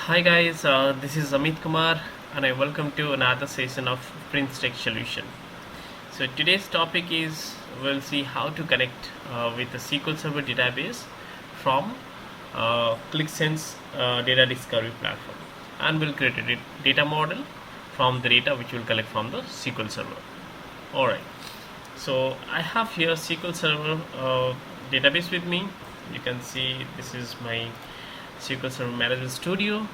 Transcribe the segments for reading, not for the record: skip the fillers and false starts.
Hi guys, this is Amit Kumar and I welcome to another session of Prince Tech Solution. So today's topic is we'll see how to connect with the SQL Server database from ClickSense data discovery platform, and we'll create a data model from the data which we'll collect from the SQL Server. Alright, so I have here SQL Server database with me. You can see this is my SQL Server Management Studio,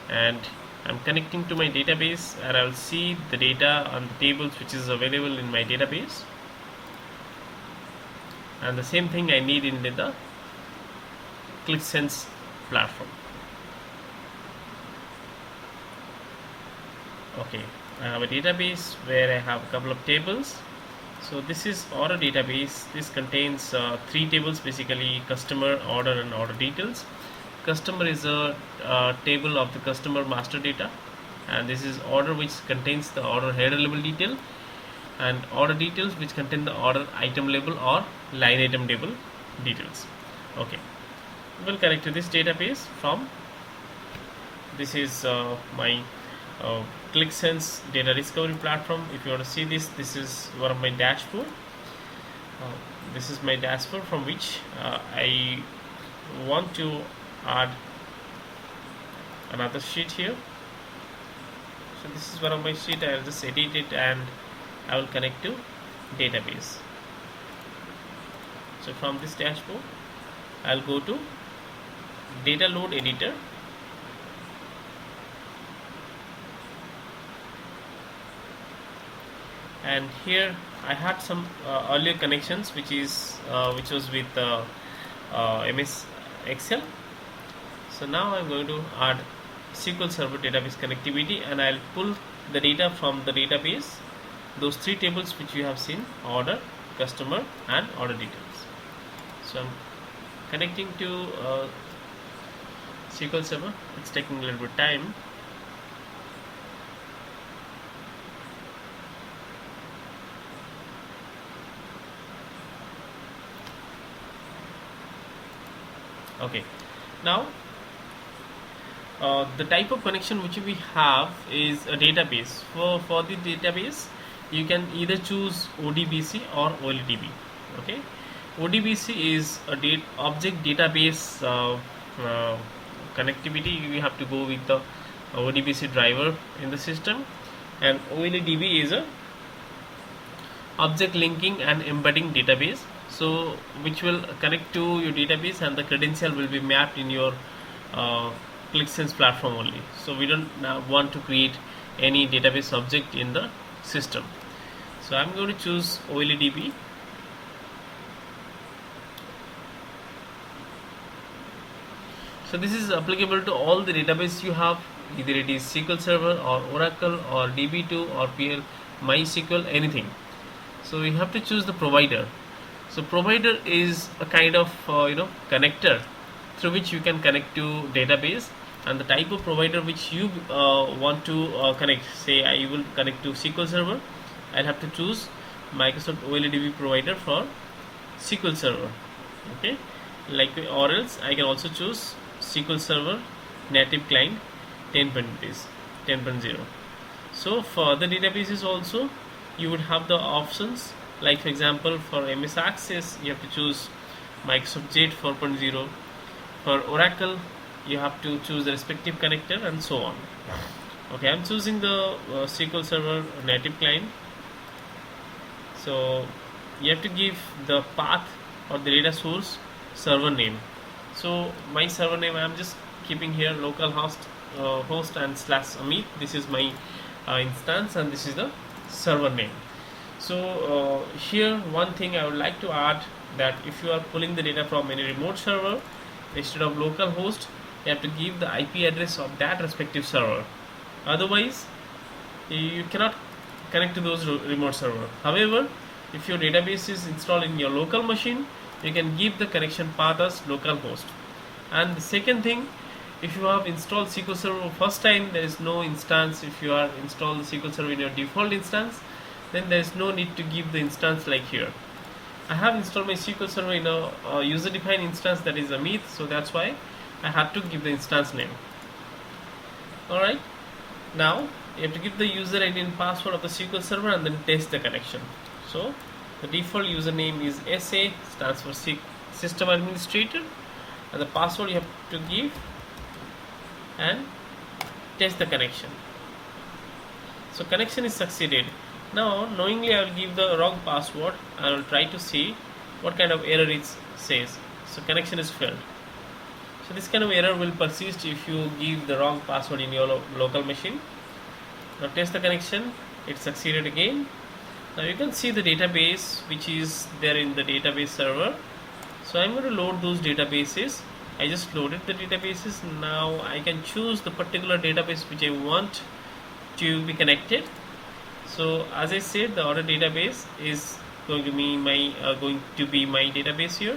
and I'm connecting to my database, and I'll see the data on the tables which is available in my database, and the same thing I need in the ClickSense platform. Okay, I have a database where I have a couple of tables. So this is order database. This contains three tables, basically customer, order, and order details. Customer is a table of the customer master data, and this is order, which contains the order header label detail, and order details, which contain the order item label or line item label details. Okay, we'll connect to this database from this is my ClickSense data discovery platform. If you want to see this, this is one of my dashboard. This is my dashboard from which I want to add another sheet here. So this is one of my sheet. I'll just edit it and I will connect to database. So from this dashboard I'll go to data load editor, and here I had some earlier connections which was with MS Excel. So now I'm going to add SQL Server database connectivity, and I'll pull the data from the database, those three tables which you have seen: order, customer, and order details. So I'm connecting to SQL Server. It's taking a little bit of time. Okay, now the type of connection which we have is a database. For the database, you can either choose ODBC or OLTB. Okay, ODBC is a object database connectivity. You have to go with the ODBC driver in the system, and OLTB is a object linking and embedding database, so which will connect to your database, and the credential will be mapped in your ClickSense platform only. So we don't want to create any database object in the system. So I'm going to choose OLTB. So this is applicable to all the database you have, either it is SQL Server or Oracle or DB2 or PL MySQL, anything. So you have to choose the provider. So provider is a kind of connector through which you can connect to database, and the type of provider which you want to connect. Say I will connect to SQL Server, I'll have to choose Microsoft OLTB provider for SQL Server. Okay, or else I can also choose SQL Server native client 10.0. So for the databases also you would have the options, like for example for MS Access you have to choose Microsoft Jet 4.0. For Oracle you have to choose the respective connector, and so on. Okay, I'm choosing the SQL Server native client. So you have to give the path or the data source server name. So my server name I'm just keeping here localhost host and /Amit. This is my instance, and this is the server name. So here one thing I would like to add, that if you are pulling the data from any remote server, instead of localhost you have to give the IP address of that respective server. Otherwise you cannot connect to those remote server. However, if your database is installed in your local machine, you can give the connection path as localhost. And the second thing, if you have installed SQL Server first time, there is no instance. If you are installed the SQL Server in your default instance, then there is no need to give the instance like here. I have installed my SQL Server in a user-defined instance, that is Amit, so that's why I had to give the instance name. Alright, now you have to give the user ID and password of the SQL server and then test the connection. So the default username is SA, stands for system administrator, and the password you have to give and test the connection. So connection is succeeded. Now knowingly I will give the wrong password and I will try to see what kind of error it says. So connection is failed. So this kind of error will persist if you give the wrong password in your local machine. Now test the connection, it succeeded again. Now you can see the database which is there in the database server. So I'm going to load those databases. I just loaded the databases. Now I can choose the particular database which I want to be connected. So as I said, the order database is going to be my database here.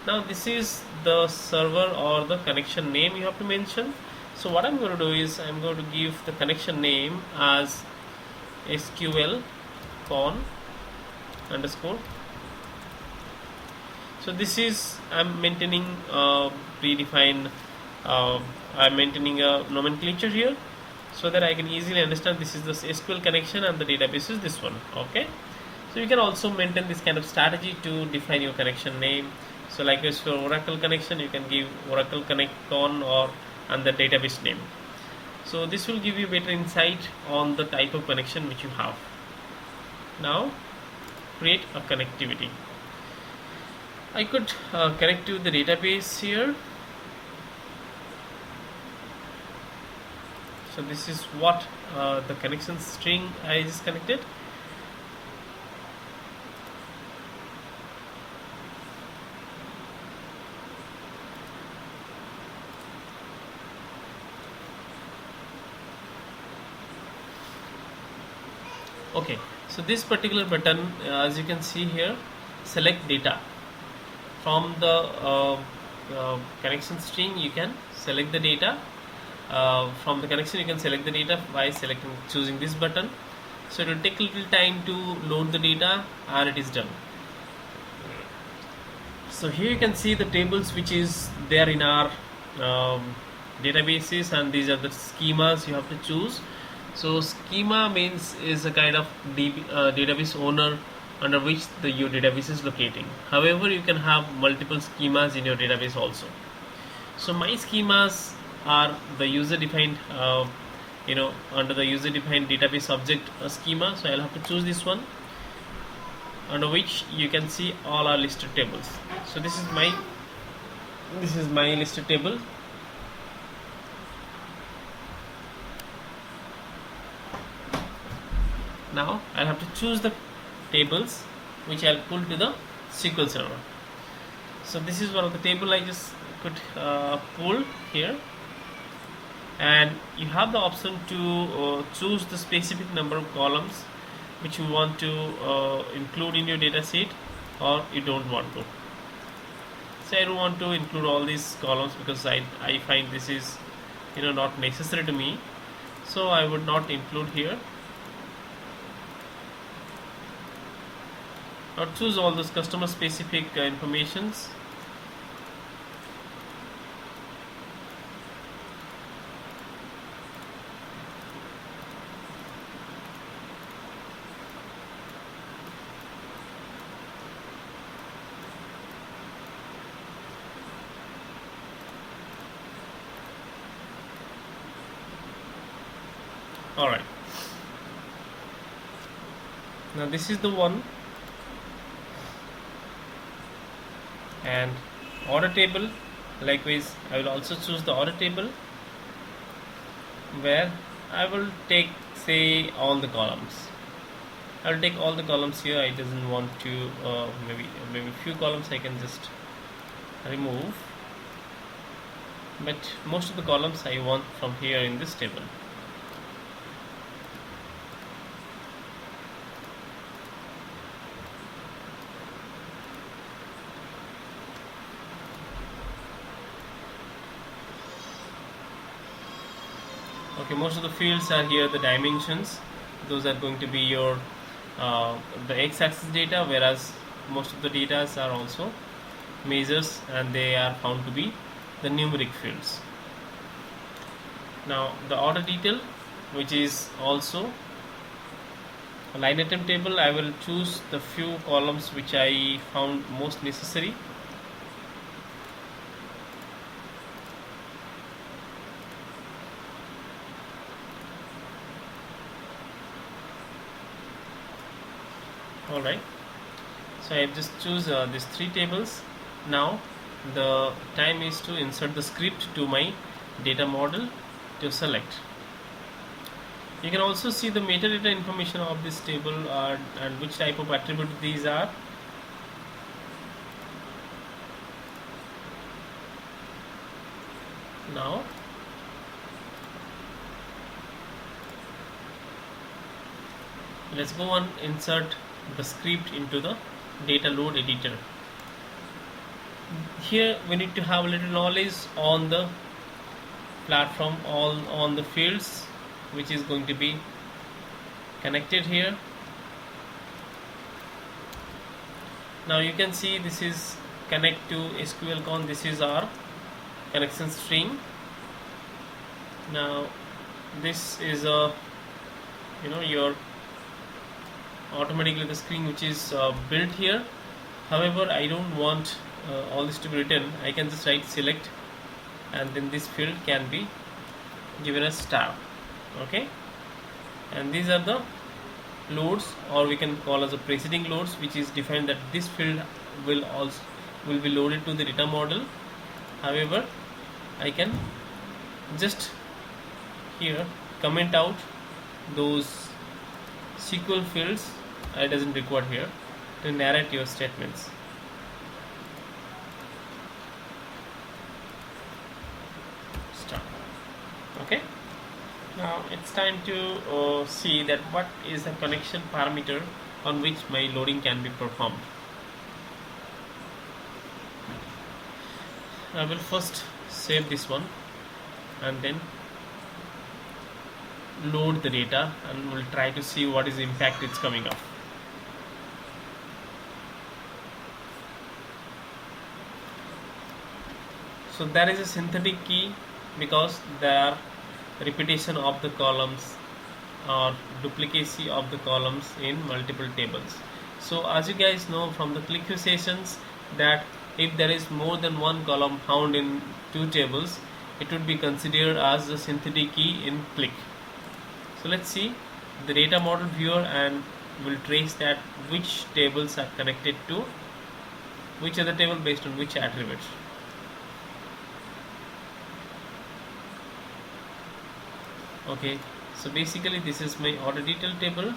Now this is the server or the connection name you have to mention. So what I'm going to do is I'm going to give the connection name as SQL con underscore. So this is I'm maintaining predefined. I'm maintaining a nomenclature here, so that I can easily understand this is the SQL connection and the database is this one. Okay, so you can also maintain this kind of strategy to define your connection name. So like as for Oracle connection, you can give Oracle Connect Con or and the database name. So this will give you better insight on the type of connection which you have. Now create a connectivity. I could connect to the database here. So this is what the connection string I just connected. Okay, so this particular button, as you can see here, select data from the connection string. You can select the data from the connection. You can select the data by choosing this button. So it will take a little time to load the data and it is done. So here you can see the tables which is there in our databases, and these are the schemas you have to choose. So schema means is a kind of database owner under which your database is locating. However, you can have multiple schemas in your database also. So my schemas are the user defined under the user defined database object schema. So I'll have to choose this one, under which you can see all our listed tables. So this is my listed table. Now I'll have to choose the tables which I'll pull to the SQL server. So this is one of the table I just could pull here, and you have the option to choose the specific number of columns which you want to include in your data sheet, or you don't want to. So I don't want to include all these columns because I find this is not necessary to me, so I would not include here. Now choose all those customer specific informations. Alright, now this is the one, and order table. Likewise, I will also choose the order table, where I will take, say, all the columns. I will take all the columns here. I doesn't want to maybe few columns I can just remove, but most of the columns I want from here in this table. Okay, most of the fields are here, the dimensions. Those are going to be your the x-axis data, whereas most of the data are also measures, and they are found to be the numeric fields. Now the order detail, which is also a line item table, I will choose the few columns which I found most necessary. Alright, so I just choose these three tables. Now the time is to insert the script to my data model to select. You can also see the metadata information of this table and which type of attribute these are. Now let's go and insert the script into the data load editor. Here we need to have a little knowledge on the platform, on the fields which is going to be connected here. Now you can see this is connect to SQLcon. This is our connection string. Now this is a your automatically the string which is built here. However, I don't want all this to be written. I can just write select, and then this field can be given a star. Okay, and these are the loads, or we can call as a preceding loads, which is defined that this field will be loaded to the data model. However, I can just here comment out those SQL fields. It doesn't require here to narrate your statements. Start. Okay. Now it's time to see that what is the connection parameter on which my loading can be performed. I will first save this one and then load the data, and we'll try to see what is the impact it's coming up. So there is a synthetic key because there are repetition of the columns or duplicacy of the columns in multiple tables. So as you guys know from the ClickView sessions, that if there is more than one column found in two tables, it would be considered as a synthetic key in Qlik. So let's see the data model viewer, and we'll trace that which tables are connected to which other table based on which attributes. Okay, so basically this is my order detail table.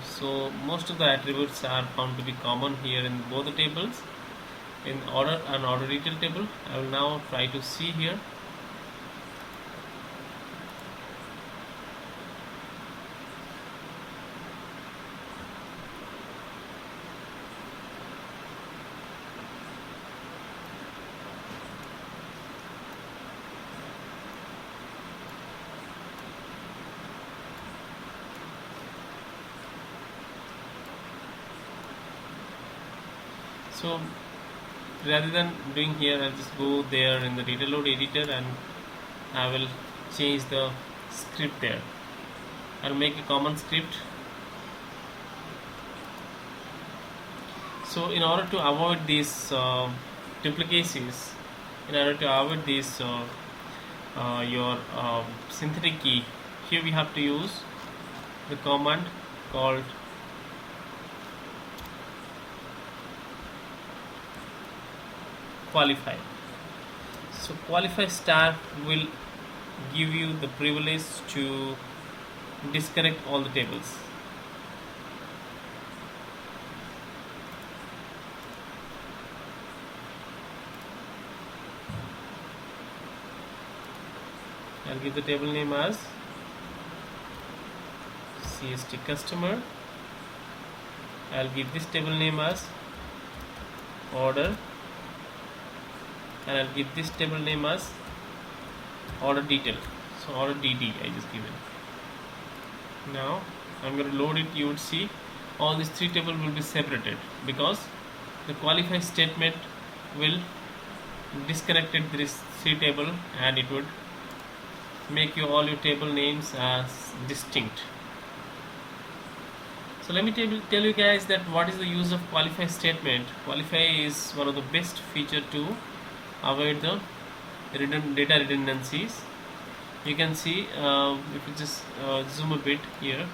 So most of the attributes are found to be common here in both the tables, in order and order detail table. I will now try to see here. So rather than doing here, I'll just go there in the data load editor and I will change the script there. I'll make a common script. So in order to avoid these duplicacies, in order to avoid these your synthetic key, here we have to use the command called qualify. So qualify star will give you the privilege to disconnect all the tables. I'll give the table name as CST customer. I'll give this table name as order, and I'll give this table name as order detail. So order DD I just given. Now I'm going to load it. You would see all these three tables will be separated, because the qualify statement will disconnected this three table and it would make you all your table names as distinct. So let me tell you guys that what is the use of qualify statement. Qualify is one of the best feature to avoid the data redundancies. You can see if you just zoom a bit here,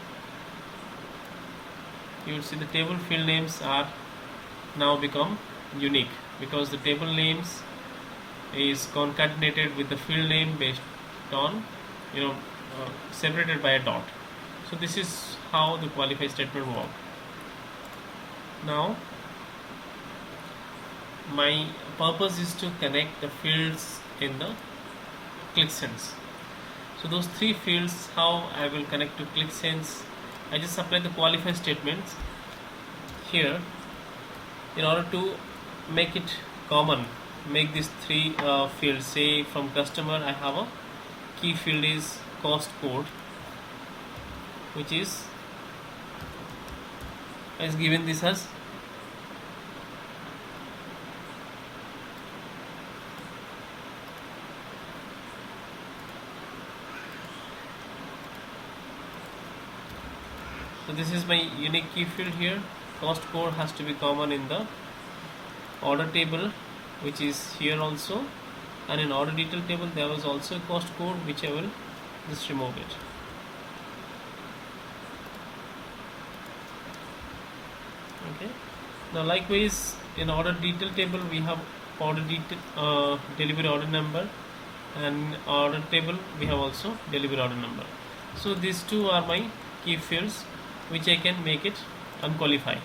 you will see the table field names are now become unique, because the table names is concatenated with the field name based on separated by a dot. So this is how the qualify statement work. Now my purpose is to connect the fields in the ClickSense. So those three fields, how I will connect to ClickSense, I just apply the qualify statements here in order to make it common. Make these three fields, say from customer I have a key field is cost code, which is given this as so this is my unique key field here. Cost code has to be common in the order table, which is here also, and in order detail table there was also a cost code, which I will just remove it. Okay, now likewise in order detail table we have order detail delivery order number, and order table we have also delivery order number. So these two are my key fields which I can make it unqualified.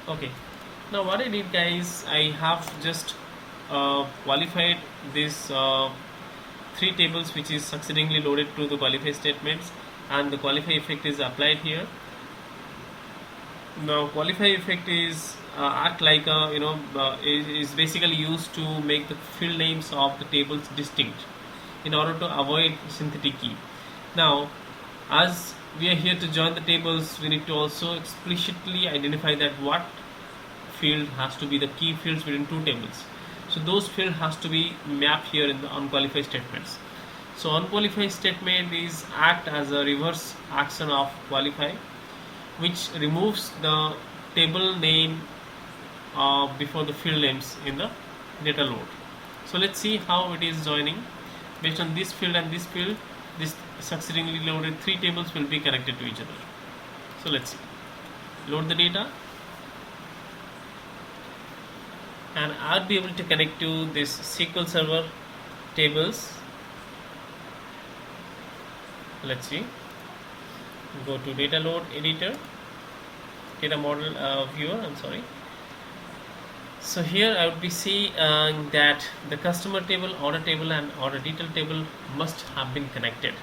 Okay, now what I did guys, I have just qualified these three tables which is succeedingly loaded to the qualify statements, and the qualify effect is applied here. Now qualify effect is act like a is basically used to make the field names of the tables distinct in order to avoid synthetic key. Now as we are here to join the tables, we need to also explicitly identify that what field has to be the key fields within two tables. So those field has to be mapped here in the unqualified statements. So unqualified statement is act as a reverse action of qualify, which removes the table name before the field names in the data load. So let's see how it is joining. Based on this field and this field, this succeedingly loaded three tables will be connected to each other. So let's see. Load the data, and I'll be able to connect to this SQL Server tables. Let's see. Go to data load editor, data model viewer. I'm sorry. So here I would be seeing that the customer table, order table, and order detail table must have been connected.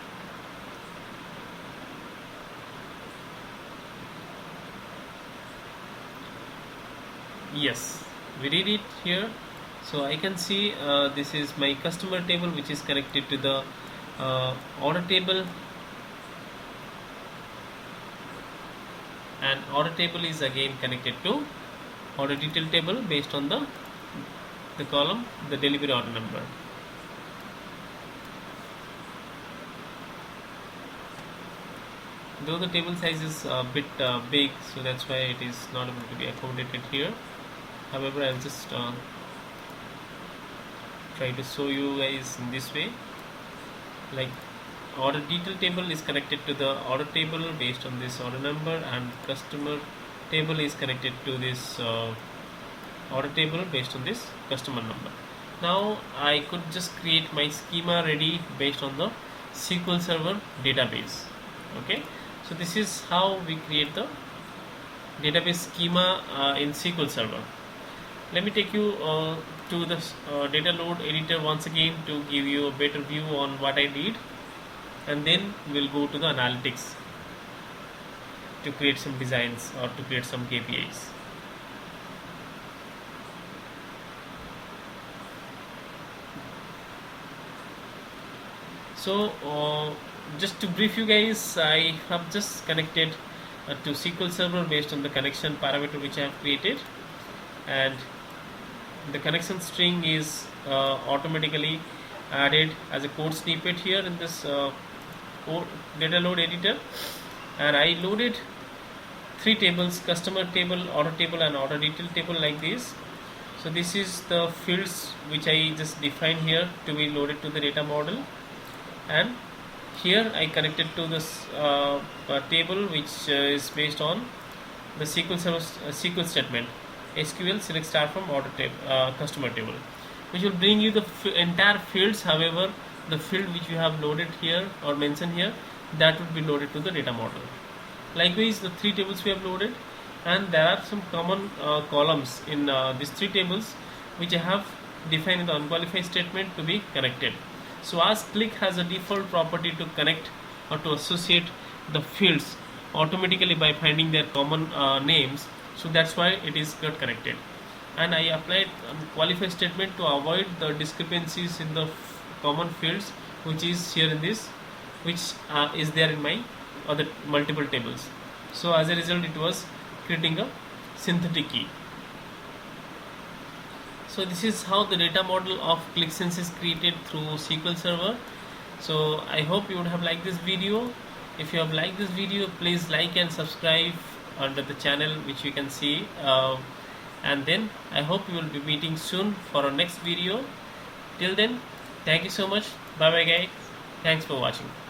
Yes, we did it here. So I can see this is my customer table, which is connected to the order table, and order table is again connected to order detail table based on the column, the delivery order number. Though the table size is a bit big, so that's why it is not able to be accommodated here. However, I'll just try to show you guys in this way. Like order detail table is connected to the order table based on this order number, and customer table is connected to this order table based on this customer number. Now I could just create my schema ready based on the SQL Server database. Okay, so this is how we create the database schema in SQL Server. Let me take you to the data load editor once again to give you a better view on what I did, and then we'll go to the analytics to create some designs or to create some KPIs. So just to brief you guys, I have just connected to SQL Server based on the connection parameter which I have created, and the connection string is automatically added as a code snippet here in this code data load editor. And I loaded 3 tables: customer table, order table, and order detail table, like this. So this is the fields which I just defined here to be loaded to the data model, and here I connected to this table which is based on the SQL Server SQL statement, SQL select star from order table, customer table, which will bring you the entire fields. However, the field which you have loaded here or mentioned here, that would be loaded to the data model. Likewise, the 3 tables we have loaded, and there are some common columns in these 3 tables which I have defined in the unqualified statement to be connected. So as Qlik has a default property to connect or to associate the fields automatically by finding their common names, so that's why it is got connected. And I applied qualified statement to avoid the discrepancies in the common fields which is here in this, which is there in my other multiple tables. So as a result, it was creating a synthetic key. So this is how the data model of QlikSense is created through SQL Server. So I hope you would have liked this video. If you have liked this video, please like and subscribe under the channel which you can see, and then I hope you will be meeting soon for our next video. Till then, thank you so much. Bye bye guys. Thanks for watching.